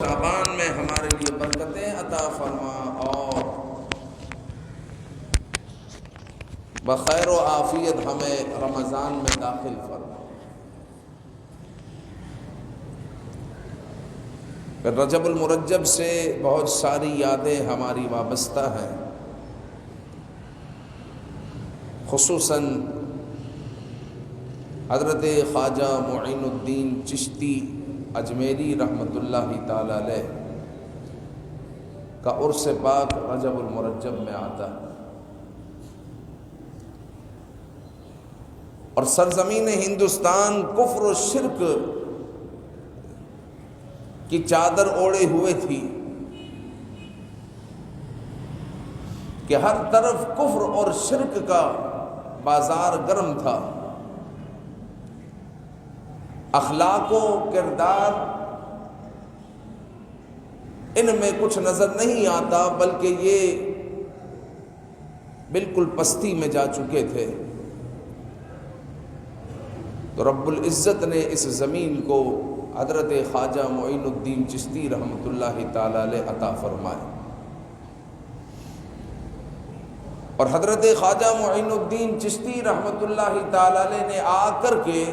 شعبان میں ہمارے لیے برکتیں عطا فرما اور بخیر و عافیت ہمیں رمضان میں داخل فرما۔ رجب المرجب سے بہت ساری یادیں ہماری وابستہ ہیں، خصوصاً حضرت خواجہ معین الدین چشتی اجمیری رحمۃ اللہ تعالی علیہ کا عرس پاک رجب المرجب میں آتا ہے، اور سرزمین ہندوستان کفر و شرک کی چادر اوڑے ہوئے تھی کہ ہر طرف کفر اور شرک کا بازار گرم تھا، اخلاق و کردار ان میں کچھ نظر نہیں آتا، بلکہ یہ بالکل پستی میں جا چکے تھے۔ تو رب العزت نے اس زمین کو حضرت خواجہ معین الدین چشتی رحمۃ اللہ تعالی علیہ عطا فرمائے، اور حضرت خواجہ معین الدین چشتی رحمۃ اللہ تعالی علیہ نے آ کر کے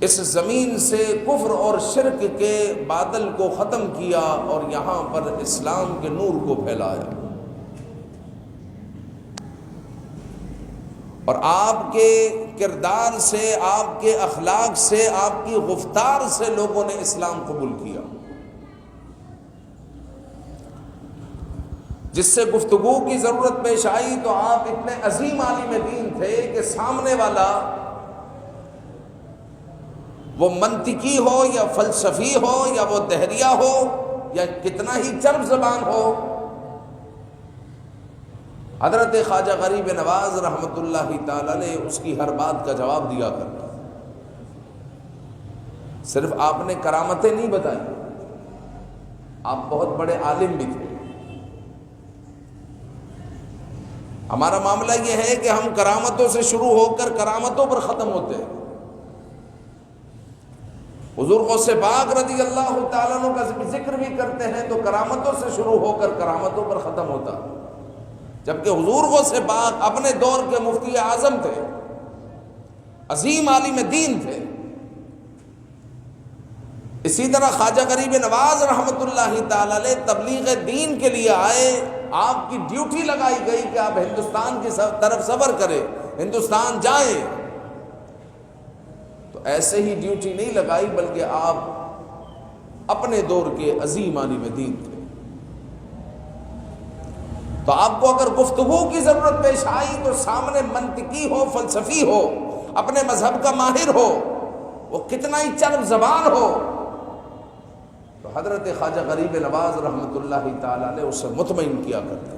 اس زمین سے کفر اور شرک کے بادل کو ختم کیا اور یہاں پر اسلام کے نور کو پھیلایا، اور آپ کے کردار سے، آپ کے اخلاق سے، آپ کی گفتار سے لوگوں نے اسلام قبول کیا، جس سے گفتگو کی ضرورت پیش آئی تو آپ اتنے عظیم عالم دین تھے کہ سامنے والا وہ منطقی ہو یا فلسفی ہو یا وہ دہریہ ہو یا کتنا ہی چرب زبان ہو، حضرت خواجہ غریب نواز رحمۃ اللہ تعالی علیہ اس کی ہر بات کا جواب دیا کرتا۔ صرف آپ نے کرامتیں نہیں بتائی، آپ بہت بڑے عالم بھی تھے۔ ہمارا معاملہ یہ ہے کہ ہم کرامتوں سے شروع ہو کر کرامتوں پر ختم ہوتے ہیں۔ حضور غوث پاک رضی اللہ تعالیٰ عنہ کا ذکر بھی کرتے ہیں تو کرامتوں سے شروع ہو کر کرامتوں پر ختم ہوتا، جبکہ حضور غوث پاک اپنے دور کے مفتی اعظم تھے، عظیم عالم دین تھے۔ اسی طرح خواجہ غریب نواز رحمۃ اللہ تعالی علیہ تبلیغ دین کے لیے آئے، آپ کی ڈیوٹی لگائی گئی کہ آپ ہندوستان کی طرف سفر کریں، ہندوستان جائیں، تو ایسے ہی ڈیوٹی نہیں لگائی بلکہ آپ اپنے دور کے عظیم عالم دین تھے۔ تو آپ کو اگر گفتگو کی ضرورت پیش آئی تو سامنے منطقی ہو، فلسفی ہو، اپنے مذہب کا ماہر ہو، وہ کتنا ہی چرب زبان ہو، تو حضرت خواجہ غریب نواز رحمۃ اللہ تعالی علیہ اسے مطمئن کیا کرتے۔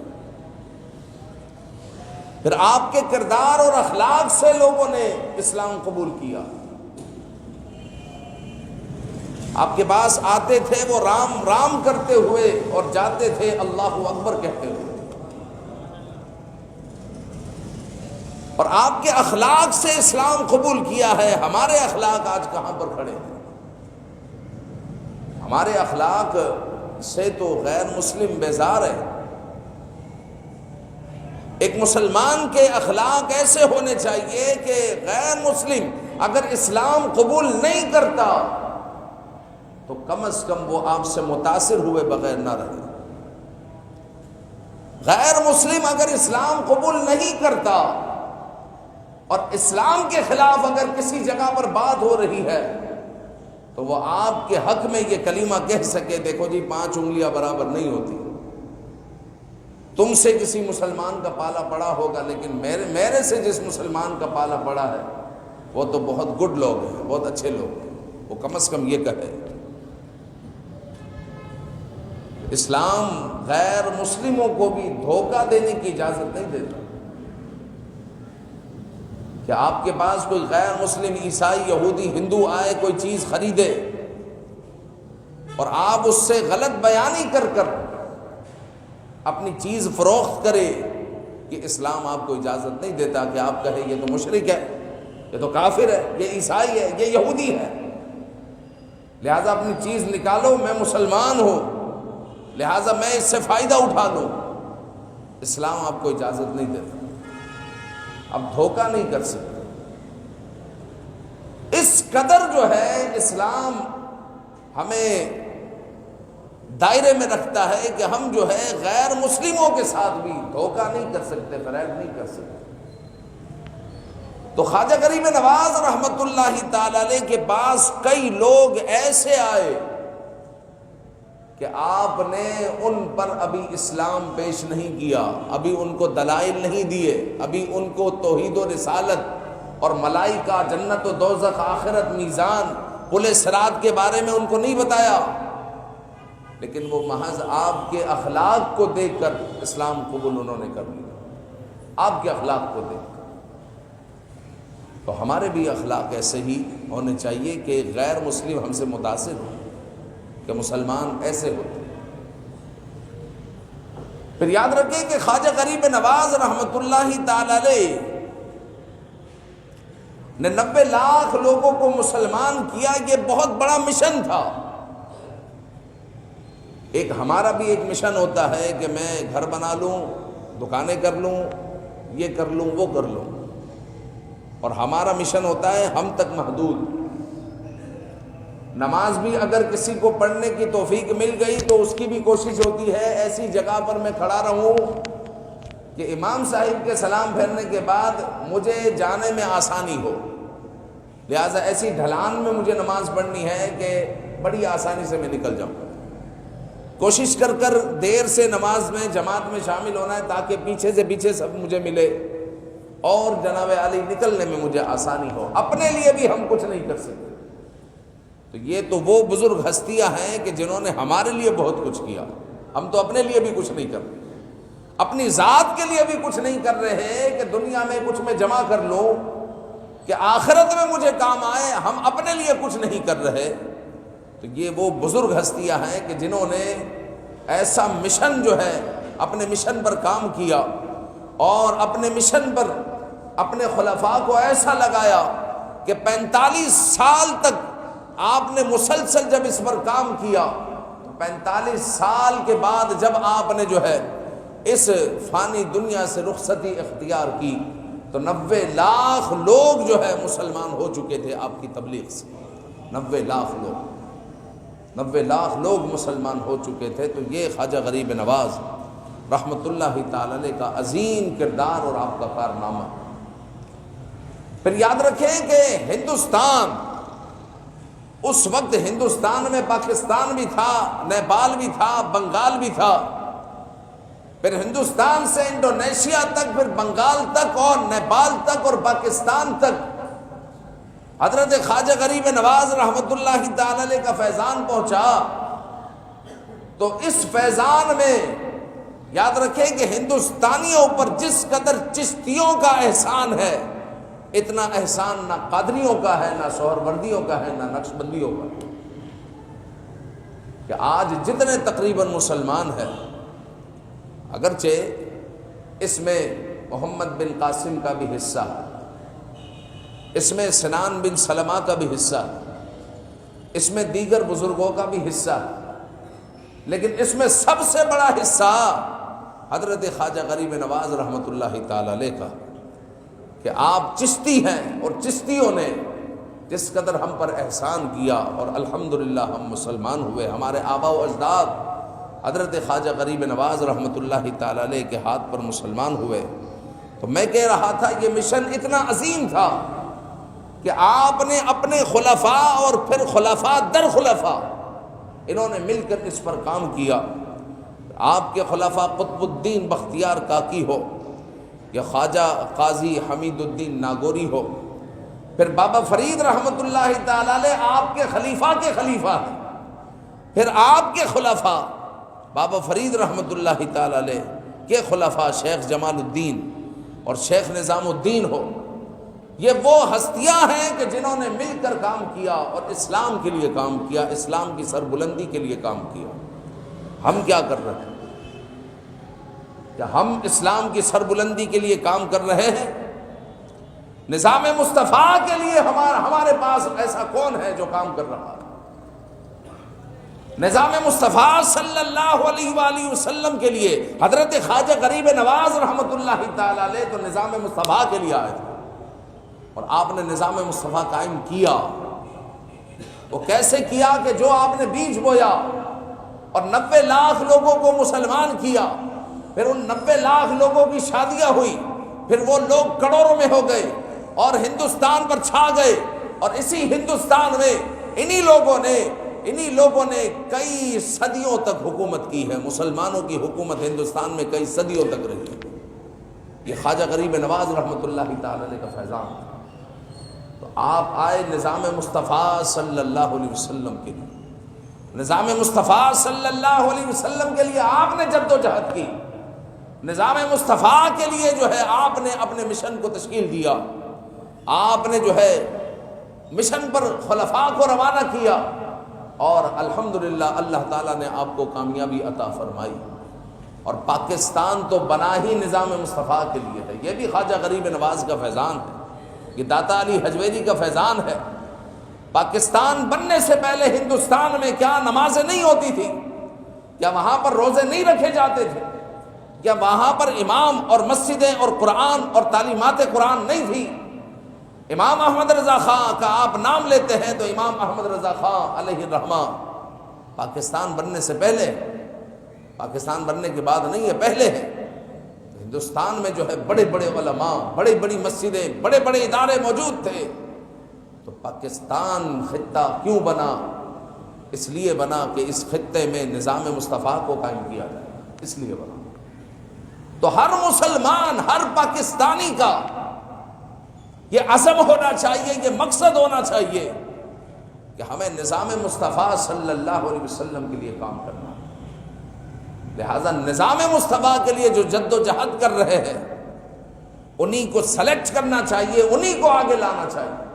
پھر آپ کے کردار اور اخلاق سے لوگوں نے اسلام قبول کیا۔ آپ کے پاس آتے تھے وہ رام رام کرتے ہوئے اور جاتے تھے اللہ اکبر کہتے ہوئے، اور آپ کے اخلاق سے اسلام قبول کیا ہے۔ ہمارے اخلاق آج کہاں پر کھڑے ہیں؟ ہمارے اخلاق سے تو غیر مسلم بیزار ہے۔ ایک مسلمان کے اخلاق ایسے ہونے چاہیے کہ غیر مسلم اگر اسلام قبول نہیں کرتا تو کم از کم وہ آپ سے متاثر ہوئے بغیر نہ رہے۔ غیر مسلم اگر اسلام قبول نہیں کرتا اور اسلام کے خلاف اگر کسی جگہ پر بات ہو رہی ہے تو وہ آپ کے حق میں یہ کلمہ کہہ سکے، دیکھو جی 5 انگلیاں برابر نہیں ہوتی، تم سے کسی مسلمان کا پالا پڑا ہوگا لیکن میرے سے جس مسلمان کا پالا پڑا ہے وہ تو بہت گڈ لوگ ہیں، بہت اچھے لوگ ہیں، وہ کم از کم یہ کہے۔ اسلام غیر مسلموں کو بھی دھوکہ دینے کی اجازت نہیں دیتا کہ آپ کے پاس کوئی غیر مسلم عیسائی یہودی ہندو آئے کوئی چیز خریدے اور آپ اس سے غلط بیانی کر کر اپنی چیز فروخت کرے، کہ اسلام آپ کو اجازت نہیں دیتا کہ آپ کہیں یہ تو مشرک ہے، یہ تو کافر ہے، یہ عیسائی ہے، یہ یہودی ہے۔ لہٰذا اپنی چیز نکالو، میں مسلمان ہوں لہٰذا میں اس سے فائدہ اٹھا لوں۔ اسلام آپ کو اجازت نہیں دیتا، اب دھوکہ نہیں کر سکتے۔ اس قدر جو ہے اسلام ہمیں دائرے میں رکھتا ہے کہ ہم جو ہے غیر مسلموں کے ساتھ بھی دھوکہ نہیں کر سکتے، فریب نہیں کر سکتے۔ تو خواجہ غریب نواز رحمت اللہ تعالی علیہ کے پاس کئی لوگ ایسے آئے کہ آپ نے ان پر ابھی اسلام پیش نہیں کیا، ابھی ان کو دلائل نہیں دیے، ابھی ان کو توحید و رسالت اور ملائکہ، جنت و دوزخ، آخرت، میزان، پل صراط کے بارے میں ان کو نہیں بتایا، لیکن وہ محض آپ کے اخلاق کو دیکھ کر اسلام قبول انہوں نے کر لیا، آپ کے اخلاق کو دیکھ کر۔ تو ہمارے بھی اخلاق ایسے ہی ہونے چاہیے کہ غیر مسلم ہم سے متاثر ہوں کہ مسلمان ایسے ہوتے ہیں۔ پھر یاد رکھیں کہ خواجہ غریب نواز رحمت اللہ تعالی علیہ نے 90 لاکھ لوگوں کو مسلمان کیا، یہ بہت بڑا مشن تھا۔ ایک ہمارا بھی ایک مشن ہوتا ہے کہ میں گھر بنا لوں، دکانیں کر لوں، یہ کر لوں، وہ کر لوں، اور ہمارا مشن ہوتا ہے ہم تک محدود۔ نماز بھی اگر کسی کو پڑھنے کی توفیق مل گئی تو اس کی بھی کوشش ہوتی ہے ایسی جگہ پر میں کھڑا رہوں کہ امام صاحب کے سلام پھیرنے کے بعد مجھے جانے میں آسانی ہو، لہٰذا ایسی ڈھلان میں مجھے نماز پڑھنی ہے کہ بڑی آسانی سے میں نکل جاؤں۔ کوشش کر کر دیر سے نماز میں جماعت میں شامل ہونا ہے تاکہ پیچھے سے پیچھے سب مجھے ملے اور جناب علی نکلنے میں مجھے آسانی ہو۔ اپنے لیے بھی ہم کچھ نہیں کر سکتے۔ تو یہ تو وہ بزرگ ہستیاں ہیں کہ جنہوں نے ہمارے لیے بہت کچھ کیا، ہم تو اپنے لیے بھی کچھ نہیں کر رہے، اپنی ذات کے لیے بھی کچھ نہیں کر رہے کہ دنیا میں کچھ میں جمع کر لوں کہ آخرت میں مجھے کام آئے، ہم اپنے لیے کچھ نہیں کر رہے۔ تو یہ وہ بزرگ ہستیاں ہیں کہ جنہوں نے ایسا مشن جو ہے اپنے مشن پر کام کیا اور اپنے مشن پر اپنے خلفاء کو ایسا لگایا کہ 45 سال تک آپ نے مسلسل جب اس پر کام کیا تو 45 سال کے بعد جب آپ نے جو ہے اس فانی دنیا سے رخصتی اختیار کی تو 90 لاکھ لوگ جو ہے مسلمان ہو چکے تھے آپ کی تبلیغ سے۔ 90 لاکھ لوگ مسلمان ہو چکے تھے۔ تو یہ خواجہ غریب نواز رحمت اللہ تعالی علیہ کا عظیم کردار اور آپ کا کارنامہ۔ پھر یاد رکھیں کہ ہندوستان، اس وقت ہندوستان میں پاکستان بھی تھا، نیپال بھی تھا، بنگال بھی تھا، پھر ہندوستان سے انڈونیشیا تک، پھر بنگال تک اور نیپال تک اور پاکستان تک حضرت خواجہ غریب نواز رحمت اللہ تعالی علیہ کا فیضان پہنچا۔ تو اس فیضان میں یاد رکھیں کہ ہندوستانیوں پر جس قدر چشتیوں کا احسان ہے اتنا احسان نہ قادریوں کا ہے، نہ سہروردیوں کا ہے، نہ نقشبندیوں کا ہے۔ کہ آج جتنے تقریباً مسلمان ہیں، اگرچہ اس میں محمد بن قاسم کا بھی حصہ، اس میں سنان بن سلمہ کا بھی حصہ، اس میں دیگر بزرگوں کا بھی حصہ، لیکن اس میں سب سے بڑا حصہ حضرت خواجہ غریب نواز رحمت اللہ تعالی علیہ کا، کہ آپ چشتی ہیں اور چشتیوں نے جس قدر ہم پر احسان کیا اور الحمدللہ ہم مسلمان ہوئے، ہمارے آباء و اجداد حضرت خواجہ غریب نواز رحمت اللہ تعالی علیہ کے ہاتھ پر مسلمان ہوئے۔ تو میں کہہ رہا تھا یہ مشن اتنا عظیم تھا کہ آپ نے اپنے خلفاء اور پھر خلفاء در خلفاء انہوں نے مل کر اس پر کام کیا۔ آپ کے خلفاء قطب الدین بختیار کاکی ہو یا خواجہ قاضی حمید الدین ناگوری ہو، پھر بابا فرید رحمت اللہ تعالی علیہ آپ کے خلیفہ کے خلیفہ ہیں، پھر آپ کے خلفاء بابا فرید رحمت اللہ تعالی علیہ کے خلفاء شیخ جمال الدین اور شیخ نظام الدین ہو، یہ وہ ہستیاں ہیں کہ جنہوں نے مل کر کام کیا اور اسلام کے لیے کام کیا، اسلام کی سربلندی کے لیے کام کیا۔ ہم کیا کر رہے ہیں؟ کہ ہم اسلام کی سربلندی کے لیے کام کر رہے ہیں؟ نظام مصطفیٰ کے لیے ہمارے پاس ایسا کون ہے جو کام کر رہا ہے؟ نظام مصطفیٰ صلی اللہ علیہ وآلہ وسلم کے لیے حضرت خواجہ غریب نواز رحمۃ اللہ تعالی علیہ تو نظام مصطفیٰ کے لیے آئے تھے، اور آپ نے نظام مصطفیٰ قائم کیا۔ وہ کیسے کیا کہ جو آپ نے بیج بویا اور 90 لاکھ لوگوں کو مسلمان کیا، پھر ان 90 لاکھ لوگوں کی شادیاں ہوئی، پھر وہ لوگ کروڑوں میں ہو گئے اور ہندوستان پر چھا گئے، اور اسی ہندوستان میں انہی لوگوں نے کئی صدیوں تک حکومت کی ہے۔ مسلمانوں کی حکومت ہندوستان میں کئی صدیوں تک رہی ہے۔ یہ خواجہ غریب نواز رحمۃ اللہ تعالی علیہ کا فیضان تھا۔ تو آپ آئے نظام مصطفیٰ صلی اللہ علیہ وسلم کے لیے، نظام مصطفیٰ صلی اللہ علیہ وسلم کے لیے آپ نے جد و جہد کی، نظام مصطفیٰ کے لیے جو ہے آپ نے اپنے مشن کو تشکیل دیا، آپ نے جو ہے مشن پر خلفاء کو روانہ کیا، اور الحمدللہ اللہ تعالیٰ نے آپ کو کامیابی عطا فرمائی۔ اور پاکستان تو بنا ہی نظام مصطفیٰ کے لیے ہے۔ یہ بھی خواجہ غریب نواز کا فیضان ہے، یہ داتا علی حجویری کا فیضان ہے۔ پاکستان بننے سے پہلے ہندوستان میں کیا نمازیں نہیں ہوتی تھی؟ کیا وہاں پر روزے نہیں رکھے جاتے تھے؟ کیا وہاں پر امام اور مسجدیں اور قرآن اور تعلیمات قرآن نہیں تھی؟ امام احمد رضا خان کا آپ نام لیتے ہیں تو امام احمد رضا خان علیہ الرحمہ پاکستان بننے سے پہلے، پاکستان بننے کے بعد نہیں ہے، پہلے ہے۔ ہندوستان میں جو ہے بڑے بڑے علماء، بڑی بڑی مسجدیں، بڑے بڑے ادارے موجود تھے۔ تو پاکستان خطہ کیوں بنا؟ اس لیے بنا کہ اس خطے میں نظام مصطفیٰ کو قائم کیا جائے، اس لیے بنا۔ تو ہر مسلمان، ہر پاکستانی کا یہ عزم ہونا چاہیے، یہ مقصد ہونا چاہیے کہ ہمیں نظام مصطفیٰ صلی اللہ علیہ وسلم کے لیے کام کرنا ہے۔ لہذا نظام مصطفیٰ کے لیے جو جد و جہد کر رہے ہیں انہی کو سلیکٹ کرنا چاہیے، انہی کو آگے لانا چاہیے۔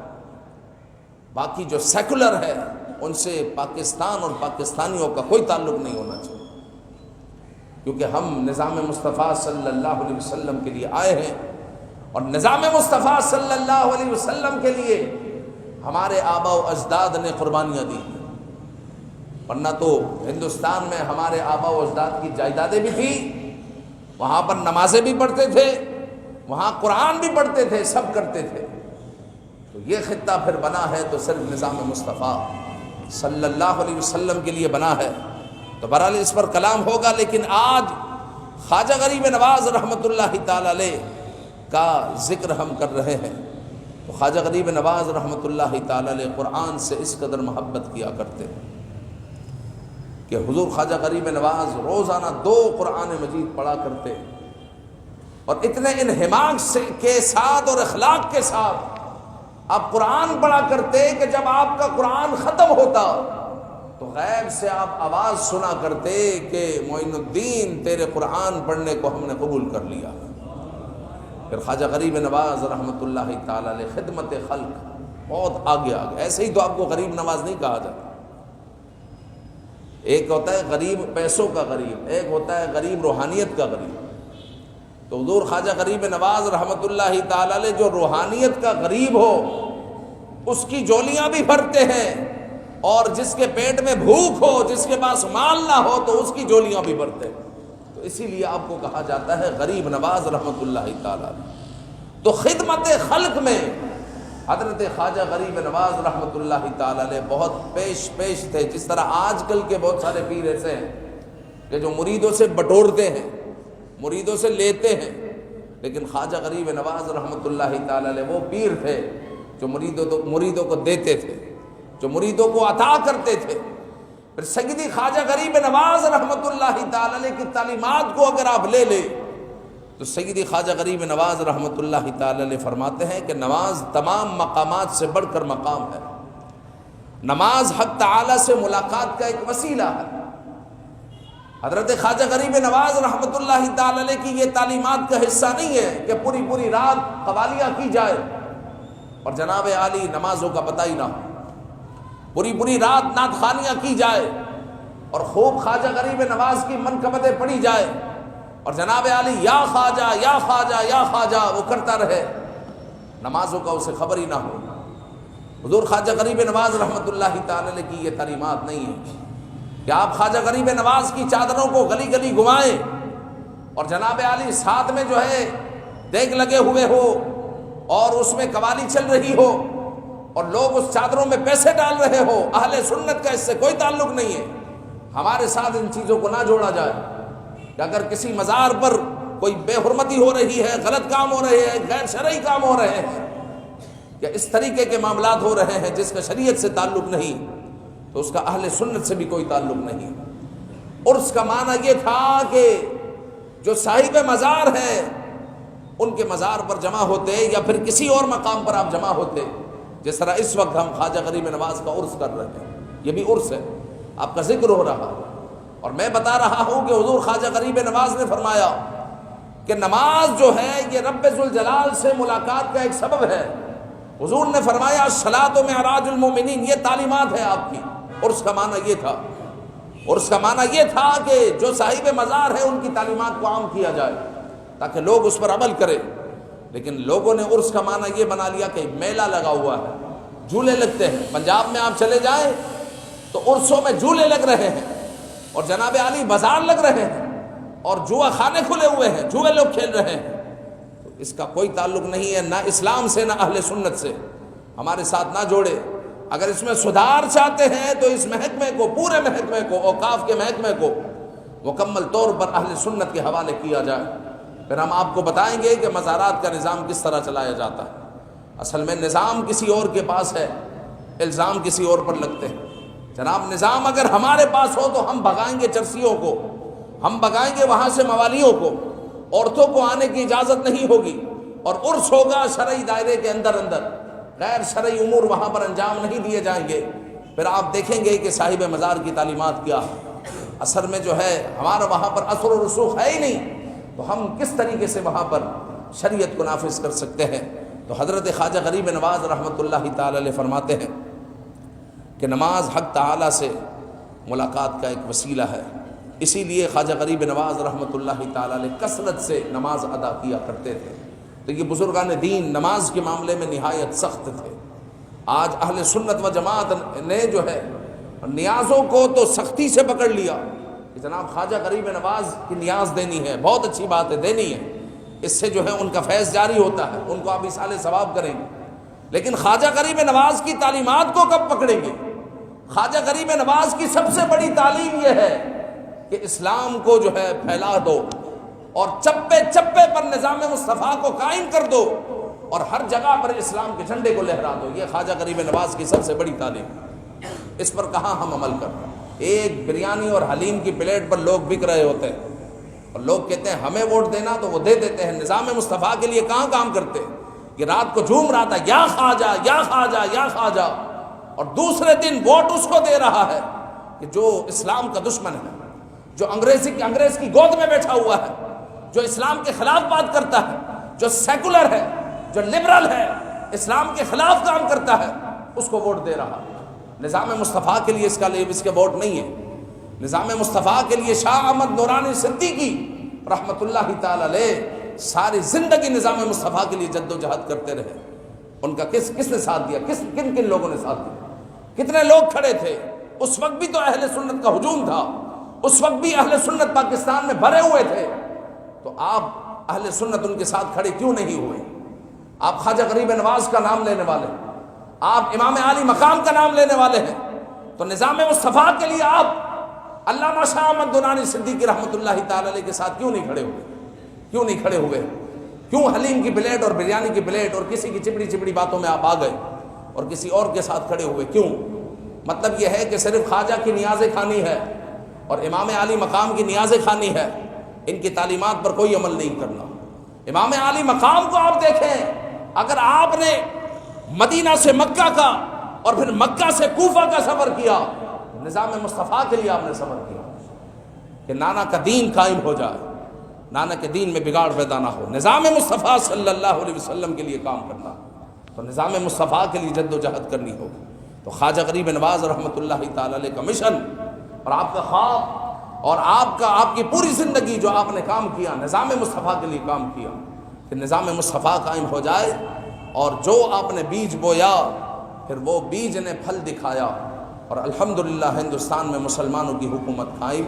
باقی جو سیکولر ہے ان سے پاکستان اور پاکستانیوں کا کوئی تعلق نہیں ہونا چاہیے، کیونکہ ہم نظام مصطفیٰ صلی اللہ علیہ وسلم کے لیے آئے ہیں، اور نظام مصطفیٰ صلی اللہ علیہ وسلم کے لیے ہمارے آباء و اجداد نے قربانیاں دی، ورنہ تو ہندوستان میں ہمارے آباء و اجداد کی جائیدادیں بھی تھیں، وہاں پر نمازیں بھی پڑھتے تھے، وہاں قرآن بھی پڑھتے تھے، سب کرتے تھے۔ تو یہ خطہ پھر بنا ہے تو صرف نظام مصطفیٰ صلی اللہ علیہ وسلم کے لیے بنا ہے۔ تو بہرحال اس پر کلام ہوگا، لیکن آج خواجہ غریب نواز رحمۃ اللہ تعالی علیہ کا ذکر ہم کر رہے ہیں۔ تو خواجہ غریب نواز رحمۃ اللہ تعالی علیہ قرآن سے اس قدر محبت کیا کرتے ہیں کہ حضور خواجہ غریب نواز روزانہ 2 قرآن مجید پڑھا کرتے، اور اتنے انہماک کے ساتھ اور اخلاق کے ساتھ آپ قرآن پڑھا کرتے کہ جب آپ کا قرآن ختم ہوتا تو غیب سے آپ آواز سنا کرتے کہ معین الدین تیرے قرآن پڑھنے کو ہم نے قبول کر لیا۔ پھر خواجہ غریب نواز رحمۃ اللہ تعالی علیہ خدمت خلق بہت آگے ایسے ہی تو آپ کو غریب نواز نہیں کہا جاتا۔ ایک ہوتا ہے غریب پیسوں کا غریب، ایک ہوتا ہے غریب روحانیت کا غریب۔ تو حضور خواجہ غریب نواز رحمۃ اللہ تعالی علیہ جو روحانیت کا غریب ہو اس کی جولیاں بھی بھرتے ہیں، اور جس کے پیٹ میں بھوک ہو، جس کے پاس مال نہ ہو تو اس کی جولیاں بھی بھرتے ہیں۔ تو اسی لیے آپ کو کہا جاتا ہے غریب نواز رحمۃ اللہ تعالی علیہ۔ تو خدمت خلق میں حضرت خواجہ غریب نواز رحمۃ اللہ تعالی علیہ بہت پیش تھے۔ جس طرح آج کل کے بہت سارے پیر ایسے ہیں کہ جو مریدوں سے بٹورتے ہیں، مریدوں سے لیتے ہیں، لیکن خواجہ غریب نواز رحمۃ اللہ تعالی علیہ وہ پیر تھے جو مریدوں کو دیتے تھے، جو مریدوں کو عطا کرتے تھے۔ پھر سیدی خواجہ غریب نواز رحمۃ اللہ تعالی علیہ کی تعلیمات کو اگر آپ لے لیں تو سیدی خواجہ غریب نواز رحمۃ اللہ تعالی علیہ فرماتے ہیں کہ نماز تمام مقامات سے بڑھ کر مقام ہے، نماز حق تعالی سے ملاقات کا ایک وسیلہ ہے۔ حضرت خواجہ غریب نواز رحمۃ اللہ تعالی علیہ کی یہ تعلیمات کا حصہ نہیں ہے کہ پوری رات قوالیاں کی جائے اور جناب عالی نمازوں کا پتہ ہی نہ ہو، پوری رات نعت خوانیاں کی جائے اور خوب خواجہ غریب نواز کی منقبتیں پڑھی جائے اور جناب عالی یا خواجہ یا خواجہ یا خواجہ وہ کرتا رہے، نمازوں کا اسے خبر ہی نہ ہو۔ حضور خواجہ غریب نواز رحمۃ اللہ تعالی علیہ کی یہ تعلیمات نہیں ہے۔ کہ آپ خواجہ غریب نواز کی چادروں کو گلی گلی گھمائیں اور جناب عالی ساتھ میں جو ہے دیگ لگے ہوئے ہو اور اس میں قوالی چل رہی ہو اور لوگ اس چادروں میں پیسے ڈال رہے ہو، اہل سنت کا اس سے کوئی تعلق نہیں ہے۔ ہمارے ساتھ ان چیزوں کو نہ جوڑا جائے کہ اگر کسی مزار پر کوئی بے حرمتی ہو رہی ہے، غلط کام ہو رہے ہیں، غیر شرعی کام ہو رہے ہیں یا اس طریقے کے معاملات ہو رہے ہیں جس کا شریعت سے تعلق نہیں، تو اس کا اہل سنت سے بھی کوئی تعلق نہیں۔ عرس کا معنی یہ تھا کہ جو صاحب مزار ہے ان کے مزار پر جمع ہوتے یا پھر کسی اور مقام پر آپ جمع ہوتے، جس طرح اس وقت ہم خواجہ غریب نواز کا عرس کر رہے ہیں، یہ بھی عرس ہے، آپ کا ذکر ہو رہا، اور میں بتا رہا ہوں کہ حضور خواجہ غریب نواز نے فرمایا کہ نماز جو ہے یہ رب ذوالجلال سے ملاقات کا ایک سبب ہے۔ حضور نے فرمایا الصلاۃ معراج المومنین، یہ تعلیمات ہے آپ کی۔ عرس کا معنی یہ تھا، عرس کا معنی یہ تھا کہ جو صاحب مزار ہے ان کی تعلیمات کو عام کیا جائے تاکہ لوگ اس پر عمل کریں۔ لیکن لوگوں نے عرس کا معنی یہ بنا لیا کہ میلہ لگا ہوا ہے، جھولے لگتے ہیں۔ پنجاب میں آپ چلے جائیں تو عرسوں میں جھولے لگ رہے ہیں اور جناب عالی بازار لگ رہے ہیں اور جوا خانے کھلے ہوئے ہیں، جوئے لوگ کھیل رہے ہیں۔ تو اس کا کوئی تعلق نہیں ہے، نہ اسلام سے نہ اہل سنت سے، ہمارے ساتھ نہ جوڑے۔ اگر اس میں سدھار چاہتے ہیں تو اس محکمے کو، پورے محکمے کو، اوقاف کے محکمے کو مکمل طور پر اہل سنت کے حوالے کیا جائے، پھر ہم آپ کو بتائیں گے کہ مزارات کا نظام کس طرح چلایا جاتا ہے۔ اصل میں نظام کسی اور کے پاس ہے، الزام کسی اور پر لگتے ہیں۔ جناب نظام اگر ہمارے پاس ہو تو ہم بھگائیں گے چرسیوں کو، ہم بھگائیں گے وہاں سے موالیوں کو، عورتوں کو آنے کی اجازت نہیں ہوگی، اور عرس ہوگا شرعی دائرے کے اندر، غیر شرعی امور وہاں پر انجام نہیں دیے جائیں گے۔ پھر آپ دیکھیں گے کہ صاحب مزار کی تعلیمات کیا ہے۔ اثر میں جو ہے ہمارا وہاں پر اثر و رسوخ ہے ہی نہیں، تو ہم کس طریقے سے وہاں پر شریعت کو نافذ کر سکتے ہیں؟ تو حضرت خواجہ غریب نواز رحمۃ اللہ تعالی علیہ فرماتے ہیں کہ نماز حق تعالی سے ملاقات کا ایک وسیلہ ہے، اسی لیے خواجہ غریب نواز رحمۃ اللہ تعالی علیہ کثرت سے نماز ادا کیا کرتے تھے۔ تو یہ بزرگان دین نماز کے معاملے میں نہایت سخت تھے۔ آج اہل سنت و جماعت نے جو ہے نیازوں کو تو سختی سے پکڑ لیا کہ جناب خواجہ غریب نواز کی نیاز دینی ہے، بہت اچھی بات ہے، دینی ہے، اس سے جو ہے ان کا فیض جاری ہوتا ہے، ان کو آپ ایصال ثواب کریں گے۔ لیکن خواجہ غریب نواز کی تعلیمات کو کب پکڑیں گے؟ خواجہ غریب نواز کی سب سے بڑی تعلیم یہ ہے کہ اسلام کو جو ہے پھیلا دو اور چپے چپے پر نظام مصطفیٰ کو قائم کر دو اور ہر جگہ پر اسلام کے جھنڈے کو لہرا دو۔ یہ خواجہ غریب نواز کی سب سے بڑی تعلیم، اس پر کہاں ہم عمل کر رہے ہیں؟ ایک بریانی اور حلیم کی پلیٹ پر لوگ بک رہے ہوتے ہیں اور لوگ کہتے ہیں ہمیں ووٹ دینا، تو وہ دے دیتے ہیں، نظام مصطفیٰ کے لیے کہاں کام کرتے ہیں؟ یہ رات کو جھوم رہا تھا یا خواجہ یا خواجہ یا خواجہ، اور دوسرے دن ووٹ اس کو دے رہا ہے کہ جو اسلام کا دشمن ہے، جو انگریز کی گود میں بیٹھا ہوا ہے، جو اسلام کے خلاف بات کرتا ہے، جو سیکولر ہے، جو لبرل ہے، اسلام کے خلاف کام کرتا ہے، اس کو ووٹ دے رہا ہے۔ نظام مصطفیٰ کے لیے اس کے ووٹ نہیں ہے۔ نظام مصطفیٰ کے لیے شاہ احمد نورانی صدیقی رحمۃ اللہ تعالی علیہ ساری زندگی نظام مصطفیٰ کے لیے جد و جہد کرتے رہے۔ ان کا کس نے ساتھ دیا؟ کن لوگوں نے ساتھ دیا؟ کتنے لوگ کھڑے تھے؟ اس وقت بھی تو اہل سنت کا ہجوم تھا، اس وقت بھی اہل سنت پاکستان میں بھرے ہوئے تھے، تو آپ اہل سنت ان کے ساتھ کھڑے کیوں نہیں ہوئے؟ آپ خواجہ غریب نواز کا نام لینے والے، آپ امام عالی مقام کا نام لینے والے ہیں، تو نظام مصطفیٰ کے لیے آپ علامہ شاہ احمد نورانی صدیقی رحمۃ اللہ تعالی علیہ کے ساتھ کیوں نہیں کھڑے ہوئے؟ کیوں نہیں کھڑے ہوئے؟ کیوں حلیم کی پلیٹ اور بریانی کی پلیٹ اور کسی کی چپڑی باتوں میں آپ آ گئے اور کسی اور کے ساتھ کھڑے ہوئے؟ کیوں؟ مطلب یہ ہے کہ صرف خواجہ کی نیازیں کھانی ہے اور امام عالی مقام کی نیازیں کھانی ہے، ان کی تعلیمات پر کوئی عمل نہیں کرنا۔ امام عالی مقام کو آپ دیکھیں، اگر آپ نے مدینہ سے مکہ کا اور پھر مکہ سے کوفہ کا سفر کیا، نظام مصطفیٰ کے لیے آپ نے سفر کیا کہ نانا کا دین قائم ہو جائے، نانا کے دین میں بگاڑ پیدا نہ ہو، نظام مصطفیٰ صلی اللہ علیہ وسلم کے لیے کام کرنا، تو نظام مصطفیٰ کے لیے جد و جہد کرنی ہوگی۔ تو خواجہ غریب نواز رحمۃ اللہ تعالی علیہ کا مشن اور آپ کا خواب اور آپ کی پوری زندگی جو آپ نے کام کیا، نظام مصطفیٰ کے لیے کام کیا کہ نظام مصطفیٰ قائم ہو جائے، اور جو آپ نے بیج بویا پھر وہ بیج نے پھل دکھایا، اور الحمدللہ ہندوستان میں مسلمانوں کی حکومت قائم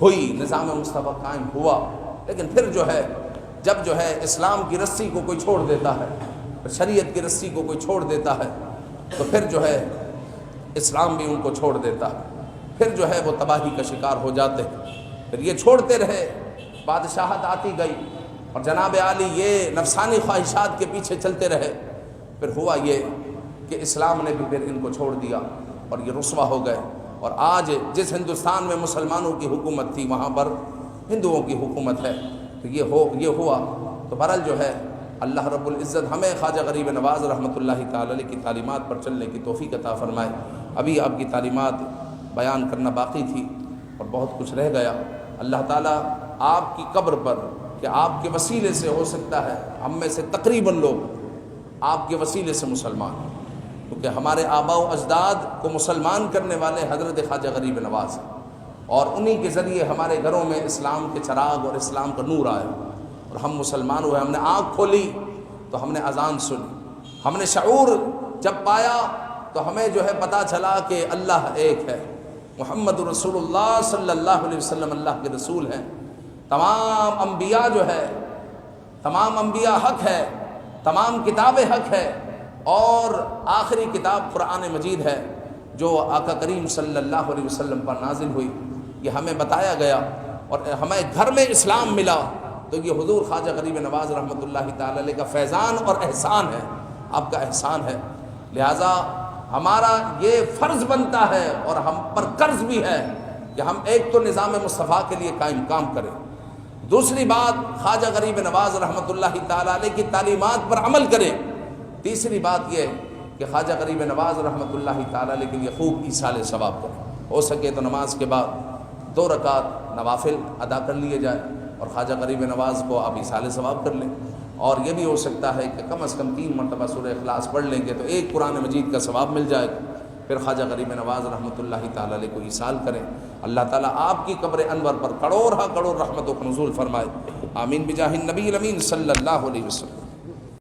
ہوئی، نظام مصطفیٰ قائم ہوا۔ لیکن پھر جو ہے جب جو ہے اسلام کی رسی کو کوئی چھوڑ دیتا ہے، شریعت کی رسی کو کوئی چھوڑ دیتا ہے، تو پھر جو ہے اسلام بھی ان کو چھوڑ دیتا ہے، پھر جو ہے وہ تباہی کا شکار ہو جاتے ہیں۔ پھر یہ چھوڑتے رہے، بادشاہت آتی گئی، اور جناب عالی یہ نفسانی خواہشات کے پیچھے چلتے رہے۔ پھر ہوا یہ کہ اسلام نے بھی پھر ان کو چھوڑ دیا اور یہ رسوا ہو گئے، اور آج جس ہندوستان میں مسلمانوں کی حکومت تھی وہاں پر ہندوؤں کی حکومت ہے۔ تو یہ ہوا تو بہرحال جو ہے اللہ رب العزت ہمیں خواجہ غریب نواز رحمۃ اللہ تعالی علیہ کی تعلیمات پر چلنے کی توفیق عطا فرمائے۔ ابھی آپ کی تعلیمات بیان کرنا باقی تھی اور بہت کچھ رہ گیا۔ اللہ تعالیٰ آپ کی قبر پر کہ آپ کے وسیلے سے ہو سکتا ہے ہم میں سے تقریباً لوگ آپ کے وسیلے سے مسلمان ہیں، کیونکہ ہمارے آباء و اجداد کو مسلمان کرنے والے حضرت خواجہ غریب نواز ہیں، اور انہی کے ذریعے ہمارے گھروں میں اسلام کے چراغ اور اسلام کا نور آیا اور ہم مسلمان ہوئے۔ ہم نے آنکھ کھولی تو ہم نے اذان سنی، ہم نے شعور جب پایا تو ہمیں جو ہے پتہ چلا کہ اللہ ایک ہے، محمد رسول اللہ صلی اللہ علیہ وسلم اللہ کے رسول ہیں، تمام انبیاء جو ہے تمام انبیاء حق ہے، تمام کتابیں حق ہے، اور آخری کتاب قرآن مجید ہے جو آقا کریم صلی اللہ علیہ وسلم پر نازل ہوئی۔ یہ ہمیں بتایا گیا اور ہمیں گھر میں اسلام ملا، تو یہ حضور خواجہ غریب نواز رحمۃ اللہ تعالی علیہ کا فیضان اور احسان ہے، آپ کا احسان ہے۔ لہٰذا ہمارا یہ فرض بنتا ہے اور ہم پر قرض بھی ہے کہ ہم ایک تو نظام مصطفیٰ کے لیے قائم کام کریں، دوسری بات خواجہ غریب نواز رحمۃ اللہ تعالی علیہ کی تعلیمات پر عمل کریں، تیسری بات یہ کہ خواجہ غریب نواز رحمۃ اللہ تعالی علیہ کے لیے خوب ایصال ثواب کریں۔ ہو سکے تو نماز کے بعد 2 رکعت نوافل ادا کر لیے جائے اور خواجہ غریب نواز کو آپ ایصال ثواب کر لیں، اور یہ بھی ہو سکتا ہے کہ کم از کم 3 مرتبہ سورہ اخلاص پڑھ لیں گے تو ایک قرآن مجید کا ثواب مل جائے گا۔ پھر خواجہ غریب نواز رحمۃ اللہ تعالی علیہ کو ایصال کریں۔ اللہ تعالیٰ آپ کی قبر انور پر کروڑ رحمتوں کا نزول فرمائے، آمین بجاہ النبی الامین صلی اللہ علیہ وسلم۔